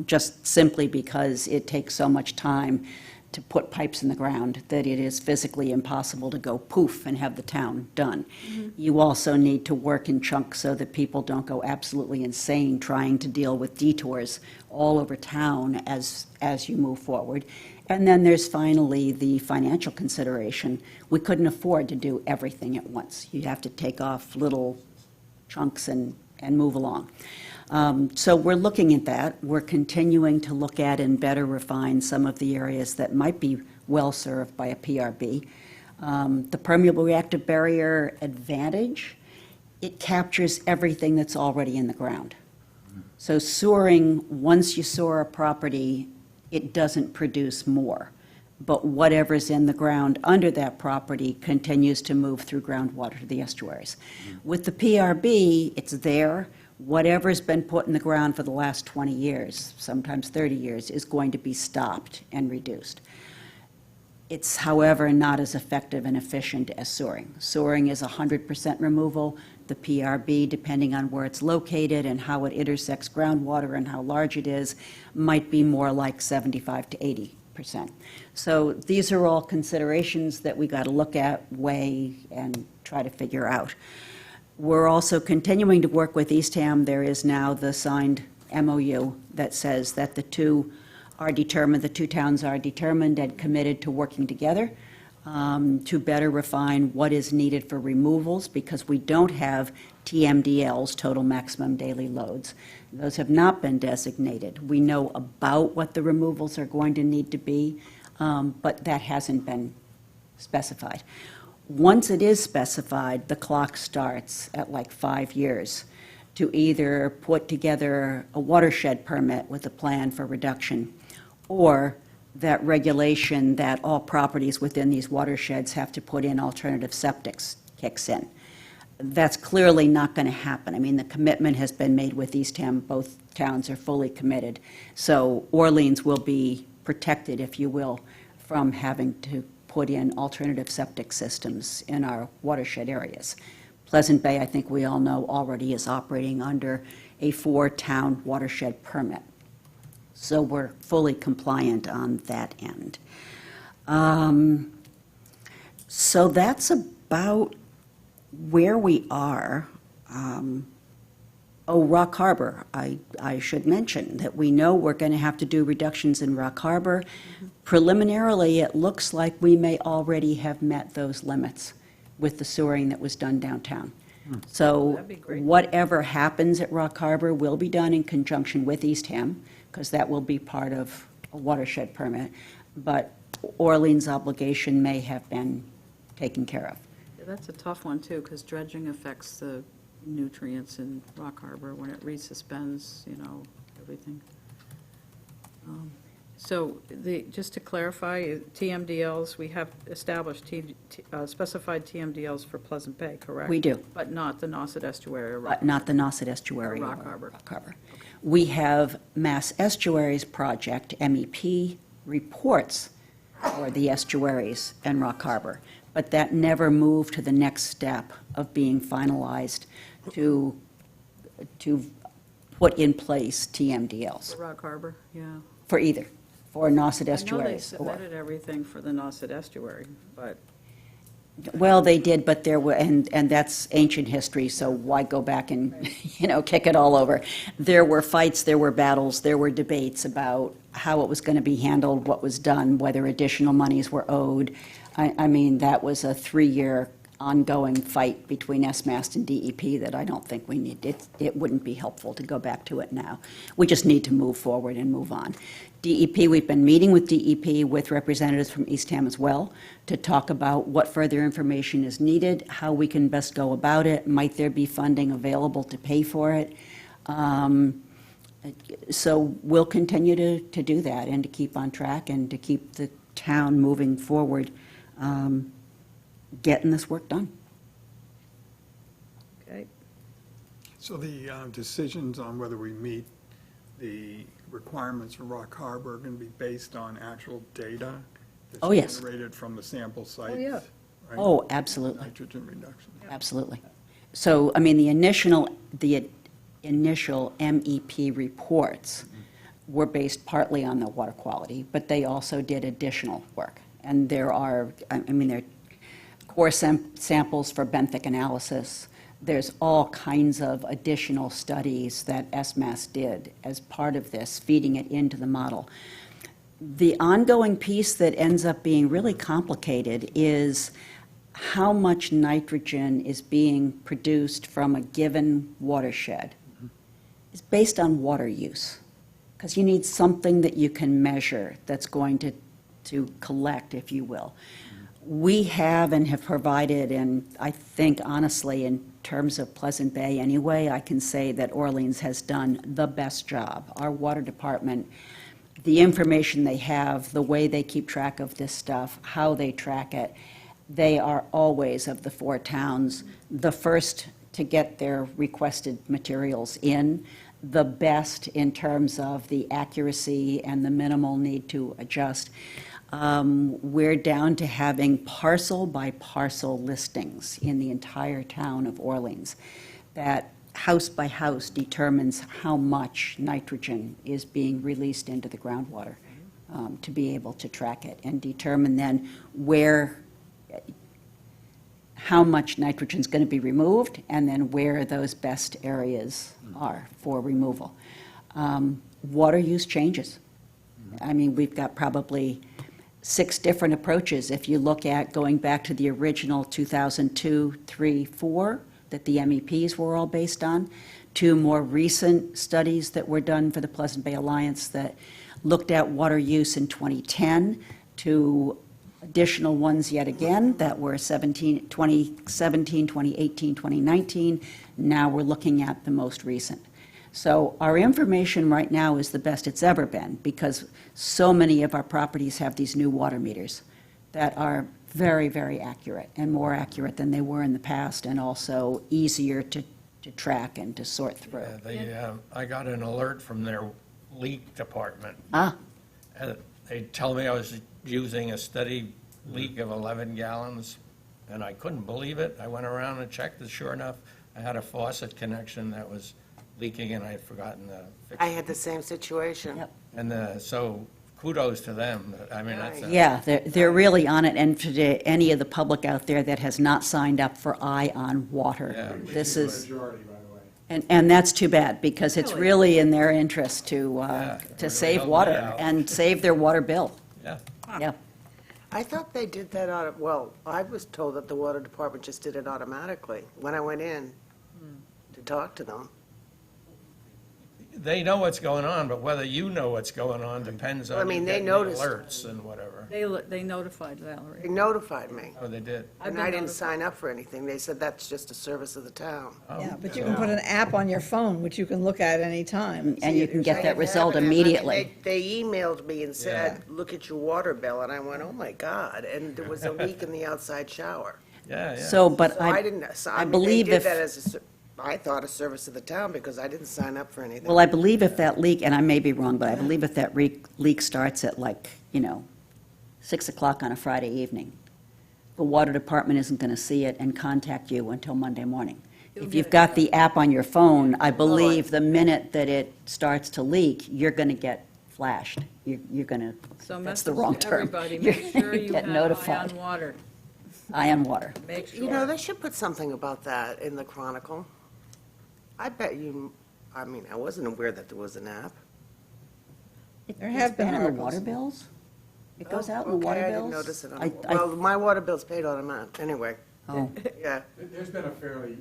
just simply because it takes so much time to put pipes in the ground that it is physically impossible to go poof and have the town done. You also need to work in chunks so that people don't go absolutely insane trying to deal with detours all over town as you move forward. And then there's finally the financial consideration. We couldn't afford to do everything at once. You have to take off little chunks and move along. So we're looking at that. We're continuing to look at and better refine some of the areas that might be well-served by a PRB. The permeable reactive barrier advantage, it captures everything that's already in the ground. So sewering, once you sewer a property, it doesn't produce more. But whatever's in the ground under that property continues to move through groundwater to the estuaries. With the PRB, it's there. Whatever's been put in the ground for the last 20 years, sometimes 30 years, is going to be stopped and reduced. It's, however, not as effective and efficient as sewering. Sewering is 100% removal. The PRB, depending on where it's located and how it intersects groundwater and how large it is, might be more like 75 to 80%. So these are all considerations that we got to look at, weigh, and try to figure out. We're also continuing to work with Eastham. There is now the signed MOU that says that the two towns are determined and committed to working together to better refine what is needed for removals, because we don't have TMDLs, total maximum daily loads. Those have not been designated. We know about what the removals are going to need to be, but that hasn't been specified. Once it is specified, the clock starts at like 5 years to either put together a watershed permit with a plan for reduction, or that regulation that all properties within these watersheds have to put in alternative septics kicks in. That's clearly not going to happen. I mean, the commitment has been made with Eastham. Both towns are fully committed. So Orleans will be protected, if you will, from having to put in alternative septic systems in our watershed areas. Pleasant Bay, I think we all know, already is operating under a 4-town watershed permit. So we're fully compliant on that end. So that's about where we are. Rock Harbor, I should mention that we know we're going to have to do reductions in Rock Harbor. Preliminarily, it looks like we may already have met those limits with the sewering that was done downtown. So That'd be great. whatever happens at Rock Harbor will be done in conjunction with Eastham, because that will be part of a watershed permit. But Orleans' obligation may have been taken care of. Yeah, that's a tough one, too, because dredging affects the nutrients in Rock Harbor when it resuspends, everything. So just to clarify, TMDLs, we have established specified TMDLs for Pleasant Bay, correct? We do. But not the Nauset Estuary or Rock But not the Nauset Estuary. Or Rock or Harbor. Rock Harbor. We have Mass Estuaries Project, MEP, reports for the estuaries and Rock Harbor, but that never moved to the next step of being finalized to put in place TMDLs For Rock Harbor, yeah. for either, for Nauset I know they Estuaries. or- submitted everything for the Nauset Estuary, but Well, they did, but there were, and that's ancient history, so why go back and, kick it all over? There were fights, there were battles, there were debates about how it was going to be handled, what was done, whether additional monies were owed. I mean, that was a 3-year ongoing fight between SMAST and DEP that I don't think we need. It wouldn't be helpful to go back to it now. We just need to move forward and move on. DEP, we've been meeting with DEP with representatives from Eastham as well to talk about what further information is needed, how we can best go about it, might there be funding available to pay for it. So we'll continue to do that and to keep on track and to keep the town moving forward, getting this work done. okay. So the decisions on whether we meet the requirements for Rock Harbor are going to be based on actual data that's Oh, yes. generated from the sample sites? yeah. right? Oh, absolutely. Nitrogen reduction. Absolutely. So, I mean, the initial MEP reports were based partly on the water quality, but they also did additional work. And there are, there are core samples for benthic analysis. There's all kinds of additional studies that SMAS did as part of this, feeding it into the model. The ongoing piece that ends up being really complicated is how much nitrogen is being produced from a given watershed. It's based on water use, because you need something that you can measure that's going to collect, if you will. We have and have provided, and I think honestly, in terms of Pleasant Bay anyway, I can say that Orleans has done the best job. Our water department, the information they have, the way they keep track of this stuff, how they track it, they are always, of the 4 towns, the first to get their requested materials in, the best in terms of the accuracy and the minimal need to adjust. We're down to having parcel by parcel listings in the entire town of Orleans, that house by house determines how much nitrogen is being released into the groundwater, to be able to track it and determine then how much nitrogen is going to be removed, and then where those best areas are for removal. Water use changes. I mean, we've got probably 6 different approaches. If you look at going back to the original 2002, 3, 4, that the MEPs were all based on, to more recent studies that were done for the Pleasant Bay Alliance that looked at water use in 2010, to additional ones yet again that were 2017, 2018, 2019. Now we're looking at the most recent. So our information right now is the best it's ever been, because so many of our properties have these new water meters that are very, very accurate, and more accurate than they were in the past, and also easier to track and to sort through. I got an alert from their leak department. Ah, They tell me I was using a steady leak of 11 gallons, and I couldn't believe it. I went around and checked, and sure enough, I had a faucet connection that was leaking, and I had forgotten to fix I it. had the same situation. Yep. And so kudos to them. I mean, that's. Yeah, they're really on it, and for any of the public out there that has not signed up for Eye on Water, Yeah. this The is, Majority, by the way. and that's too bad, because it's really in their interest to really save help me water out. and save their water bill. Yeah. Yeah. I thought they did that well, I was told that the water department just did it automatically when I went in to talk to them. They know what's going on, but whether you know what's going on depends Well, I on you mean, they getting the noticed. alerts and whatever. They notified They Valerie. notified me, Oh, they did. I've and been I didn't notified. sign up for anything. They said that's just a service of the town. Oh, Yeah, but you can put an app on your phone, which you can look at any time. And you can get I that didn't result have it. I mean, immediately. They emailed me and said, look at your water bill, and I went, oh my God, and there was a leak in the outside shower. Yeah, yeah. So, but So I didn't, so, I I mean, believe they did if, that as I thought a service of the town because I didn't sign up for anything. well, I believe if that leak, and I may be wrong, but I believe if that leak starts at 6 o'clock on a Friday evening, the water department isn't going to see it and contact you until Monday morning. If you've got the app on your phone, I believe the minute that it starts to leak, you're going to get flashed. You're going to, So that's the message wrong to term. everybody, You're make gonna sure you get have Eye notified. on Water. Eye on Water. Make sure. You know, they should put something about that in the Chronicle. I bet you, I mean, I wasn't aware that there was an app. There have been It's been in the articles. water bills? It goes out in Oh, the water Okay, I bills? didn't notice it. I- Well, my water bill's paid automatic, anyway, Oh, yeah. There's been a fairly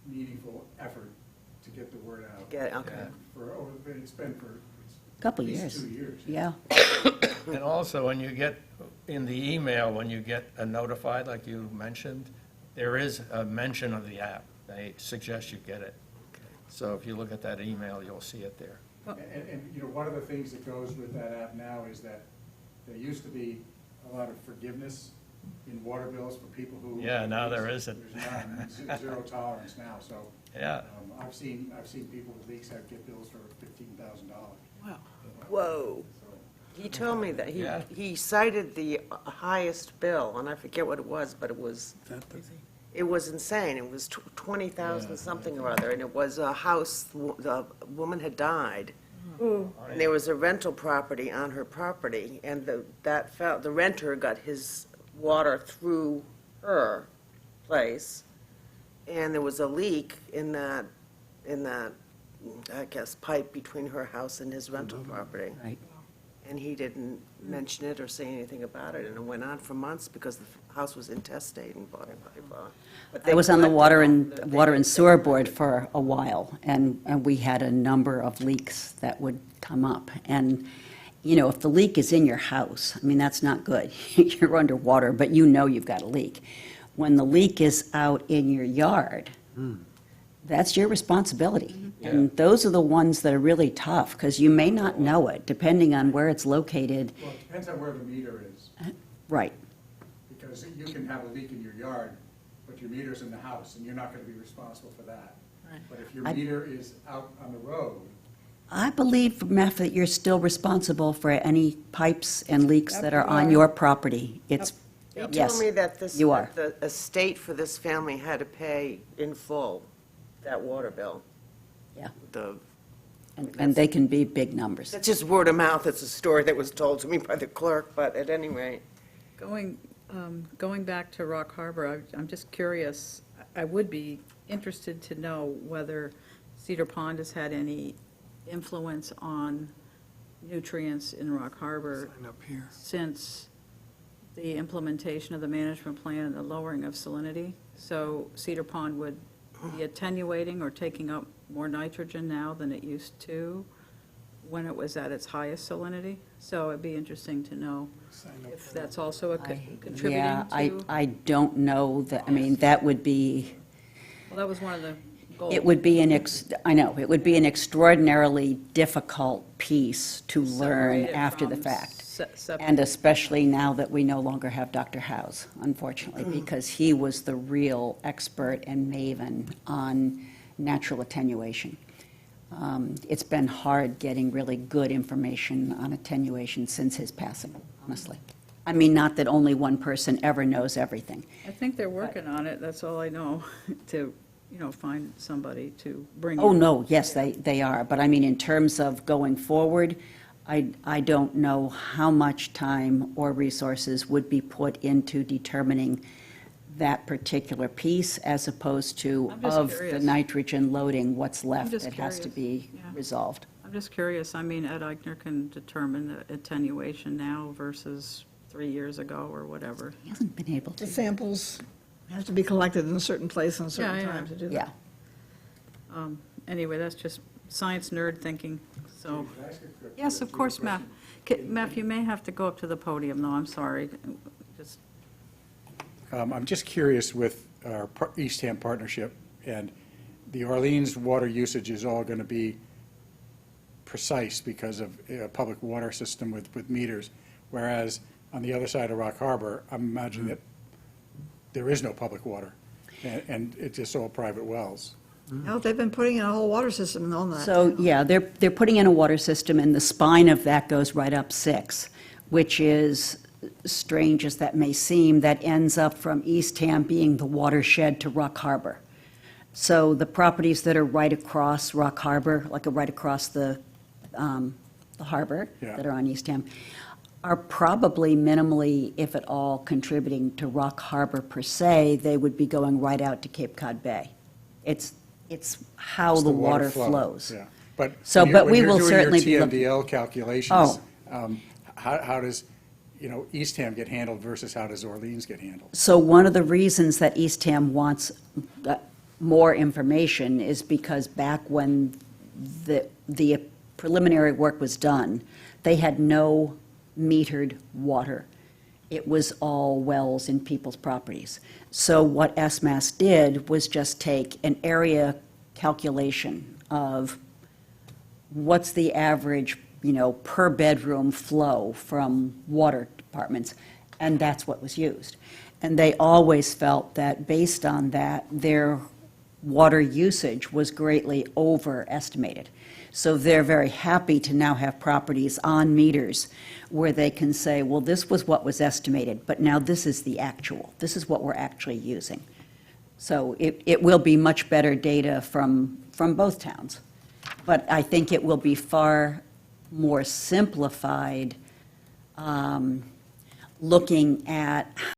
meaningful effort to get the word out. Okay. It's been for couple at least years. 2 years. Yeah. And also, when you get, in the email, when you get notified, like you mentioned, there is a mention of the app. They suggest you get it. So if you look at that email, you'll see it there. And, you know, one of the things that goes with that app now is that there used to be a lot of forgiveness in water bills for people who. Yeah, now there isn't. There's none, zero tolerance now, so. Yeah. I've seen people with leaks get bills for $15,000. Whoa. He told me that, Yeah. he cited the highest bill, and I forget what it was, but it was insane. It was 20,000 something or other, and it was a house, the woman had died. And there was a rental property on her property, and the renter got his water through her place, and there was a leak in that, I guess, pipe between her house and his rental property. Right. And he didn't mention it or say anything about it, and it went on for months because the house was intestate and blah, blah, blah. But they I was on the collected water all and sewer board for a while, and we had a number of leaks that would come up. And, if the leak is in your house, I mean, that's not good. You're underwater, but you know you've got a leak. When the leak is out in your yard, that's your responsibility. And those are the ones that are really tough, because you may not know it, depending on where it's located. Well, it depends on where the meter is, Right. because you can have a leak in your yard, but your meter's in the house, and you're not gonna be responsible for that. But if your I- meter is out on the road, I believe, Meth, that you're still responsible for any pipes and leaks Yep, that are you on are. your property. It's, He yes, told me that this, you are. that the estate for this family had to pay in full that water bill. Yeah. The, and they can be big numbers. that's just word of mouth, it's a story that was told to me by the clerk, but at any rate. Going back to Rock Harbor, I'm just curious, I would be interested to know whether Cedar Pond has had any influence on nutrients in Rock Harbor Sign up here. since the implementation of the management plan and the lowering of salinity. So Cedar Pond would be attenuating or taking up more nitrogen now than it used to when it was at its highest salinity. So it'd be interesting to know Sign up if for that's also a Yeah, contributing to. I don't know that, I mean, that would be, Well, that was one of the goals. it would be I know, it would be an extraordinarily difficult piece to learn Separate it after the from fact. separate. And especially now that we no longer have Dr. House, unfortunately, because he was the real expert and maven on natural attenuation. It's been hard getting really good information on attenuation since his passing, honestly. I mean, not that only one person ever knows everything. I think they're working on it, that's all I know, to, find somebody to bring. Oh, in. no, yes, they are. But I mean, in terms of going forward, I don't know how much time or resources would be put into determining that particular piece as opposed to I'm just of the curious. nitrogen loading, what's left just that has to curious. be Yeah. resolved. I'm just curious, I mean, Ed Eichner can determine the attenuation now versus 3 years ago or whatever. He hasn't been able The to. samples have to be collected in a certain place and a certain Yeah, yeah. time to do that. Yeah. Anyway, that's just science nerd thinking, so. Can I ask a quick- Yes, of course, Matt. Matt, you may have to go up to the podium, though, I'm sorry. Just, I'm just curious with our Eastham partnership, and the Orleans water usage is all going to be precise because of a public water system with meters, whereas on the other side of Rock Harbor, I'm imagining that there is no public water, and it's just all private wells. No, they've been putting in a whole water system on that. So, yeah, they're putting in a water system, and the spine of that goes right up 6, which is, strange as that may seem, that ends up from Eastham being the watershed to Rock Harbor. So the properties that are right across Rock Harbor, like right across the harbor Yeah. that are on Eastham, are probably minimally, if at all, contributing to Rock Harbor per se. They would be going right out to Cape Cod Bay. It's how It's the water flow, flows. Yeah, but. So, when but you're- we when will you're certainly be doing looking- your TMDL calculations, Oh. how does, Eastham get handled versus how does Orleans get handled? So one of the reasons that Eastham wants more information is because back when the preliminary work was done, they had no metered water. It was all wells in people's properties. So what SMAS did was just take an area calculation of what's the average, per bedroom flow from water departments, and that's what was used. And they always felt that based on that, their water usage was greatly overestimated. So they're very happy to now have properties on meters where they can say, well, this was what was estimated, but now this is the actual. This is what we're actually using. So it will be much better data from both towns. But I think it will be far more simplified, looking at